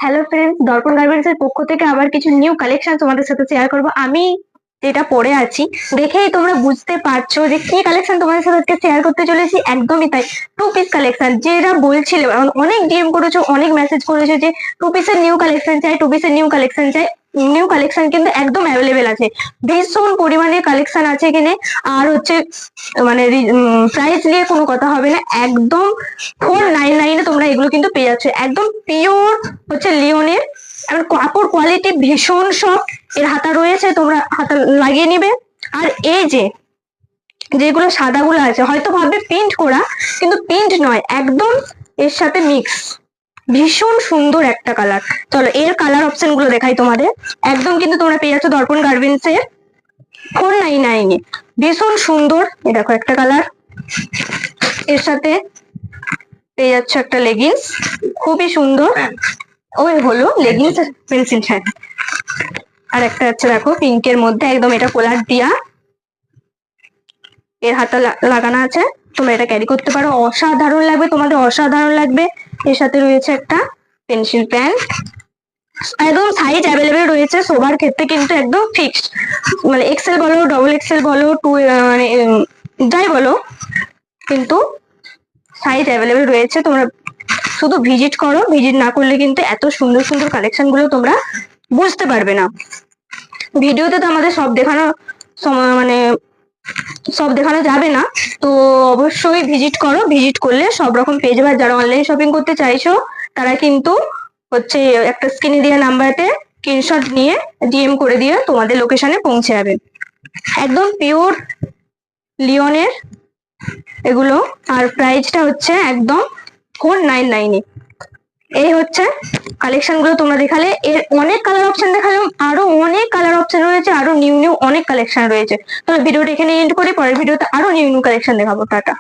Hello friends, দর্পণ garments এর পক্ষ থেকে আবার কিছু নিউ কালেকশন তোমাদের সাথে শেয়ার করব। আমি যেটা পরে আছি দেখেই তোমরা বুঝতে পারছো যে কি কালেকশন তোমাদের সাথে আজকে শেয়ার করতে চলেছি। একদমই তাই, টু পিস কালেকশন। যেটা বলছিল, অনেক ডিএম করেছো, অনেক মেসেজ করেছো যে টু পিসের নিউ কালেকশন চাই, টু পিসের নিউ কালেকশন চাই। নিউ কালেকশন কিন্তু একদম অ্যাভেলেবেল আছে, ভীষণ পরিমাণে কালেকশন আছে এখানে। আর হচ্ছে মানে প্রাইস নিয়ে কোনো কথা হবে না, একদম 499 তোমরা এগুলো কিন্তু পেয়ে যাচ্ছ। একদম পিওর হচ্ছে লিওনের, আর কাপড় কোয়ালিটি ভীষণ সফট। এর হাতা রয়েছে, তোমরা হাতা লাগিয়ে নিবে। আর এই যে যেগুলো সাদাগুলো আছে হয়তো ভাববে প্রিন্ট করা, কিন্তু প্রিন্ট নয়, একদম এর সাথে মিক্স। ভীষণ সুন্দর একটা কালার। চলো এর কালার অপশন গুলো দেখাই তোমাদের। একদম কিন্তু তোমরা পেয়ে যাচ্ছ দর্পণ গার্মেন্টস এর 499 এ। ভীষণ সুন্দর। এ দেখো একটা কালার, এর সাথে পেয়ে যাচ্ছ একটা লেগিংস, খুবই সুন্দর। ওই হলো লেগিংস পেন্সিল শার্ট। আর একটা হচ্ছে দেখো পিঙ্কের মধ্যে, একদম এটা কোলার দিয়া, এর হাতা লাগানো আছে। তোমরা এটা ক্যারি করতে পারো, অসাধারণ লাগবে তোমাদের, অসাধারণ লাগবে। এর সাথে রয়েছে একটা পেন্সিল প্যান্ট, একদম সাইজ অ্যাভেলেবেল রয়েছে সবার ক্ষেত্রে, কিন্তু একদম ফিক্সড। মানে এক্সেল বলো, ডবল এক্সেল বলো, মানে যাই বলো, কিন্তু সাইজ অ্যাভেলেবেল রয়েছে। তোমরা শুধু ভিজিট করো, ভিজিট না করলে কিন্তু এত সুন্দর সুন্দর কালেকশন গুলো তোমরা বুঝতে পারবে না। ভিডিওতে তো আমাদের সব দেখানো মানে সব দেখানো যাবে না, তো অবশ্যই ভিজিট করো। ভিজিট করলে সব রকম পেয়ে যাবে। যারা অনলাইন শপিং করতে চাইছো তারা কিন্তু হচ্ছে একটা স্ক্রিনে দেওয়া নাম্বারতে স্ক্রিনশট নিয়ে ডিএম করে দিয়ে তোমাদের লোকেশনে পৌঁছে যাবে। একদম পিওর লিওনের এগুলো। আর প্রাইসটা হচ্ছে একদম 499 এ। এই হচ্ছে কালেকশন গুলো তোমরা দেখালে। এর অনেক কালার অপশন দেখালাম, আরো অনেক কালার অপশন রয়েছে, আরো নিউ নিউ অনেক কালেকশন রয়েছে। তো ভিডিওটা এখানে এন্ড করি, পরের ভিডিওতে আরো নিউ নিউ কালেকশন দেখাবো। টাটা।